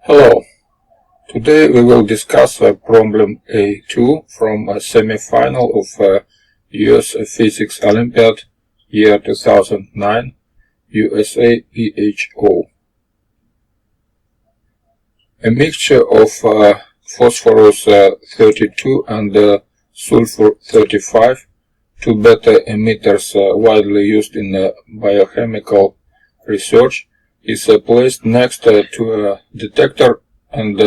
Hello, today we will discuss problem A2 from a semi-final of US Physics Olympiad year 2009 USAPHO. A mixture of phosphorus 32 and sulfur 35, two beta emitters widely used in biochemical research, is placed next to a detector and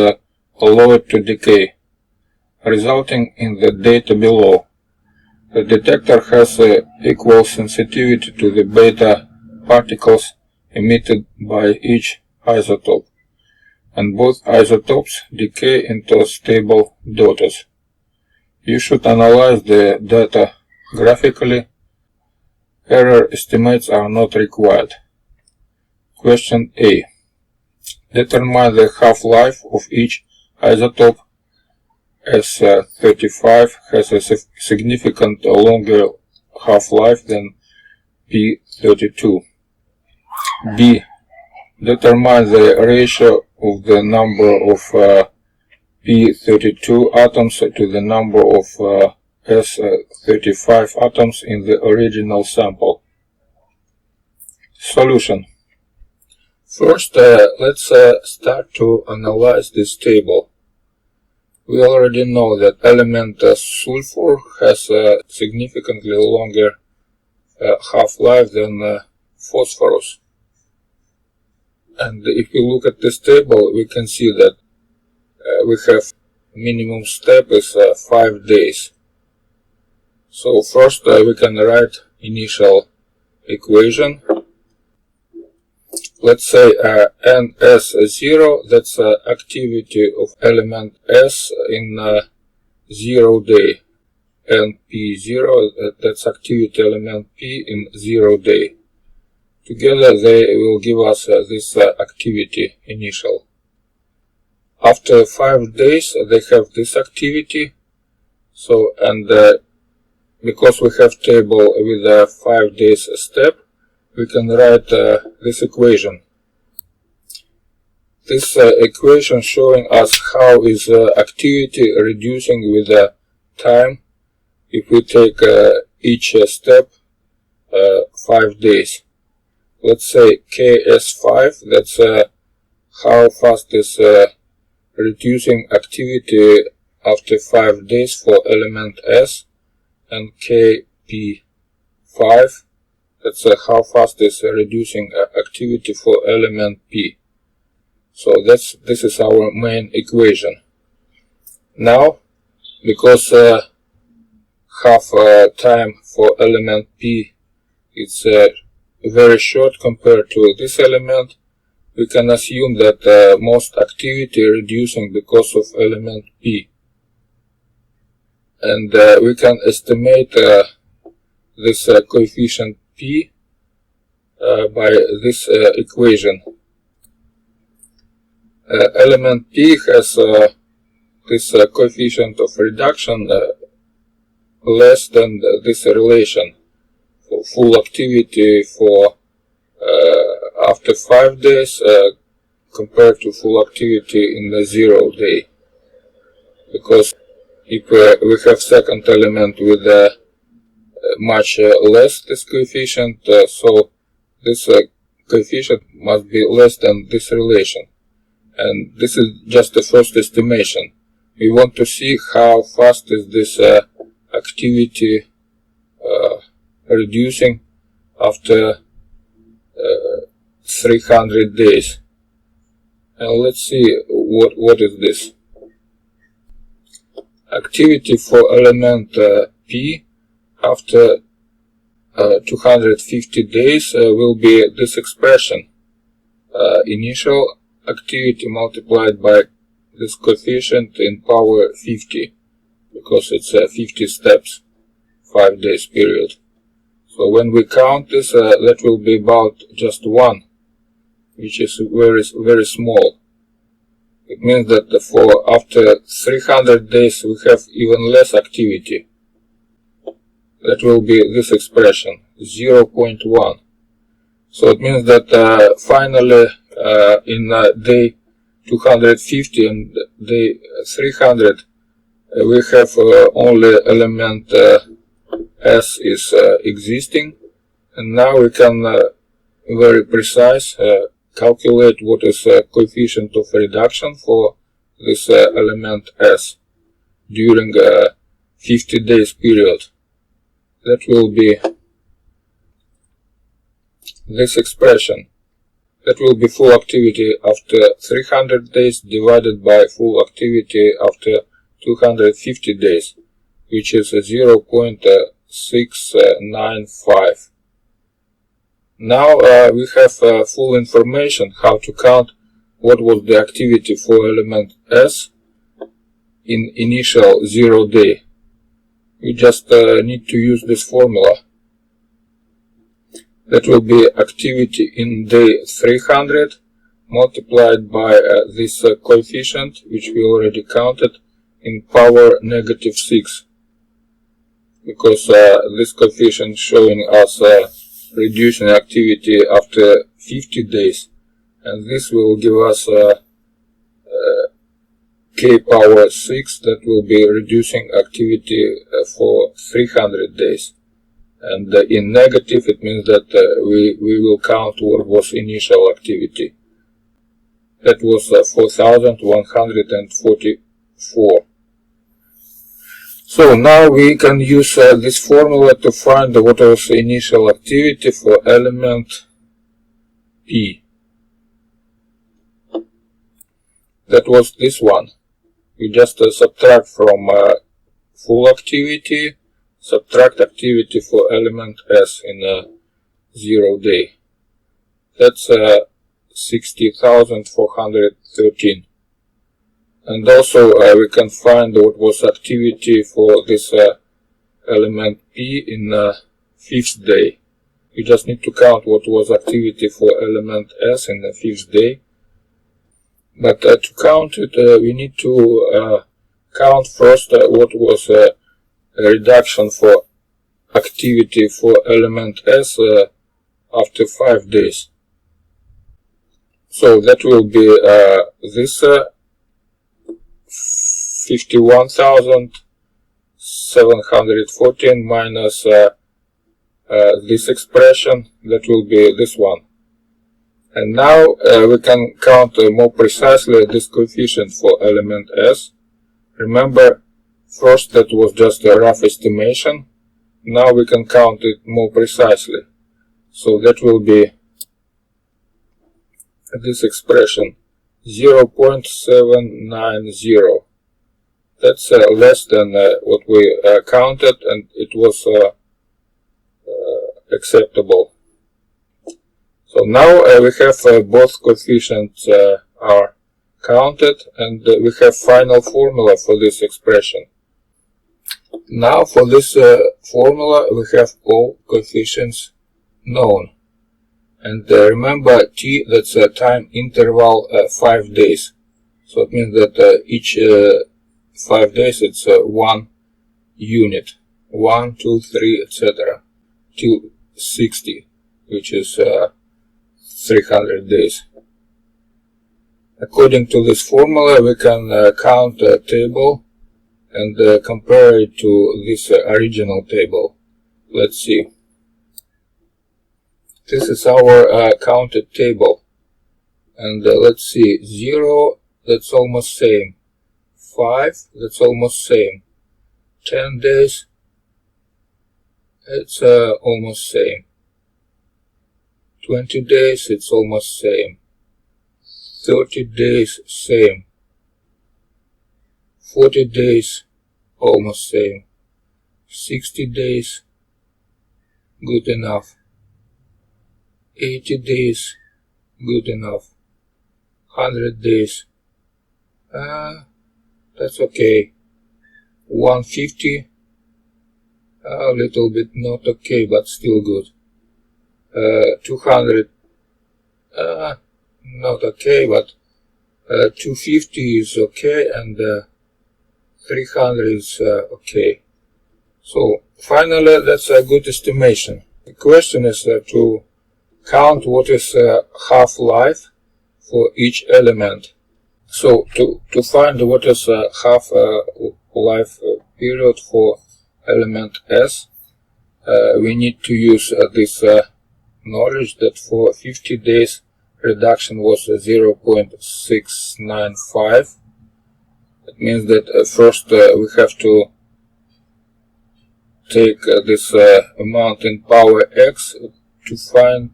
allowed to decay, resulting in the data below. The detector has equal sensitivity to the beta particles emitted by each isotope, and both isotopes decay into stable daughters. You should analyze the data graphically. Error estimates are not required. Question A. Determine the half-life of each isotope. S35 has a significantly longer half-life than P32. B. Determine the ratio of the number of P32 atoms to the number of S35 atoms in the original sample. Solution. First, let's start to analyze this table. We already know that element sulfur has a significantly longer half-life than phosphorus. And if we look at this table, we can see that we have minimum step is 5 days. So first we can write initial equation. Let's say NS0, that's activity of element S in 0 day. NP0, that's activity element P in 0 day. Together they will give us this activity initial. After 5 days they have this activity. So, and because we have table with a 5 days step, we can write this equation. This equation showing us how is activity reducing with time if we take each step 5 days. Let's say KS5, that's how fast is reducing activity after 5 days for element S, and KP5, that's how fast is reducing activity for element P. So this is our main equation. Now, because half time for element P is very short compared to this element, we can assume that most activity reducing because of element P. And we can estimate this coefficient P by this equation. Element P has this coefficient of reduction less than this relation for full activity for after 5 days compared to full activity in the 0 day. Because if we have second element with much less this coefficient, so this coefficient must be less than this relation. And this is just the first estimation. We want to see how fast is this activity reducing after 300 days. And let's see what is this. Activity for element P after 250 days will be this expression. Initial activity multiplied by this coefficient in power 50, because it's 50 steps, 5 days period. So when we count this, that will be about just 1, which is very small. It means that for after 300 days we have even less activity. That will be this expression, 0.1. So it means that finally in day 250 and day 300, we have only element S is existing, and now we can very precise calculate what is coefficient of reduction for this element S during a 50 days period. That will be this expression. That will be full activity after 300 days divided by full activity after 250 days, which is 0.695. Now we have full information how to count what was the activity for element S in initial 0 day. We just need to use this formula. That will be activity in day 300 multiplied by this coefficient, which we already counted, in power -6, because this coefficient showing us reducing activity after 50 days, and this will give us k power 6 that will be reducing activity for 300 days. And in negative, it means that we will count what was initial activity. That was 4,144. So now we can use this formula to find what was the initial activity for element P. That was this one. We just subtract from full activity, subtract activity for element S in a 0 day. That's 60,413. And also we can find what was activity for this element P in the 5th day. We just need to count what was activity for element S in the 5th day. But to count it, we need to count first what was a reduction for activity for element S after 5 days. So that will be this 51,714 minus this expression, that will be this one. And now we can count more precisely this coefficient for element S. Remember, first that was just a rough estimation. Now we can count it more precisely. So that will be this expression, 0.790. That's less than what we counted, and it was acceptable. So now we have both coefficients are counted, and we have final formula for this expression. Now for this formula we have all coefficients known. And remember, t, that's a time interval 5 days. So it means that each 5 days it's 1 unit. 1, 2, 3, etc. till 60, which is 300 days. According to this formula, we can count a table and compare it to this original table. Let's see. This is our counted table, and let's see, 0, that's almost same, 5, that's almost same, 10 days, it's almost same, 20 days, it's almost same, 30 days, same, 40 days, almost same, 60 days, good enough, 80 days, good enough, 100 days, that's okay, 150, a little bit not okay, but still good, 200, not okay, but 250 is okay, and 300 is okay. So finally, that's a good estimation. The question is to count what is half-life for each element. So to find what is a half-life period for element S, we need to use this knowledge that for 50 days reduction was 0.695. That means that first we have to take this amount in power x to find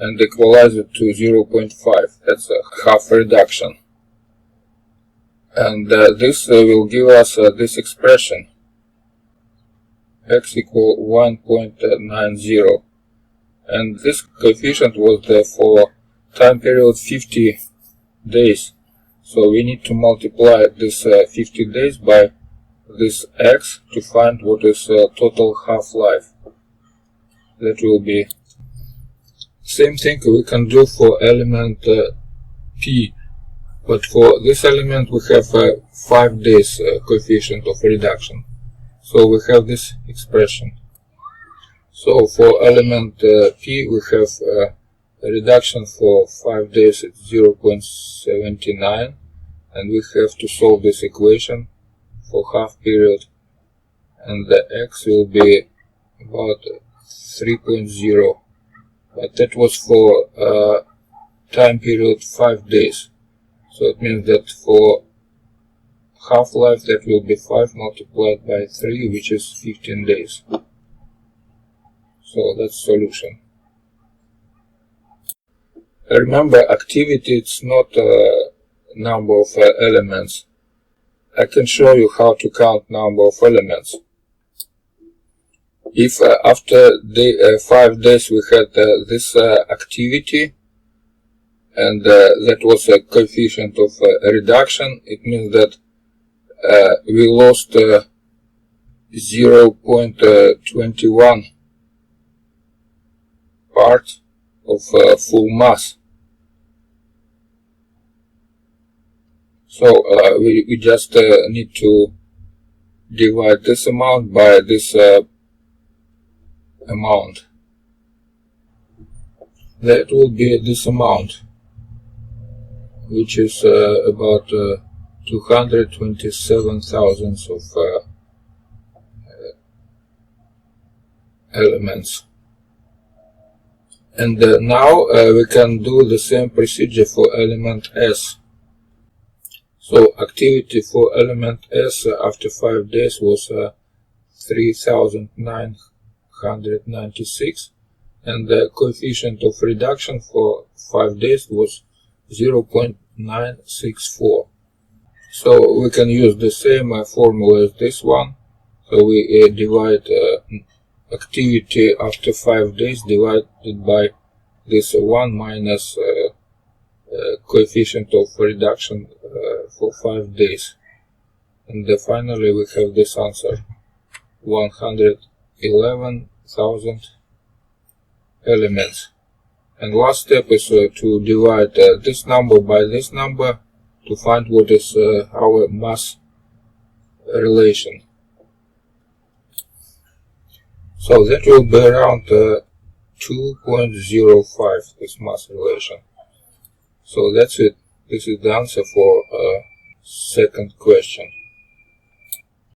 and equalize it to 0.5. That's a half reduction. And this will give us this expression, x equal 1.90. And this coefficient was for time period 50 days. So we need to multiply this 50 days by this x to find what is total half-life. That will be same thing we can do for element P, but for this element we have 5 days coefficient of reduction. So we have this expression. So for element P we have a reduction for 5 days at 0.79, and we have to solve this equation for half period, and the x will be about 3.0, but that was for time period 5 days. So it means that for half-life that will be 5 multiplied by 3, which is 15 days. So that's solution. Remember, activity it's not a number of elements. I can show you how to count number of elements. If after the 5 days we had this activity, and that was a coefficient of reduction, it means that we lost 0.21 part of full mass. So we just need to divide this amount by this amount. That will be this amount, which is about 227 thousandths of elements. And now we can do the same procedure for element S. So activity for element S after 5 days was 3,996, and the coefficient of reduction for 5 days was 0.964. So we can use the same formula as this one. So we divide activity after 5 days divided by this 1 minus coefficient of reduction for 5 days. And finally we have this answer, 111,000 elements. And last step is to divide this number by this number to find what is our mass relation. So that will be around 2.05, this mass relation. So that's it. This is the answer for second question.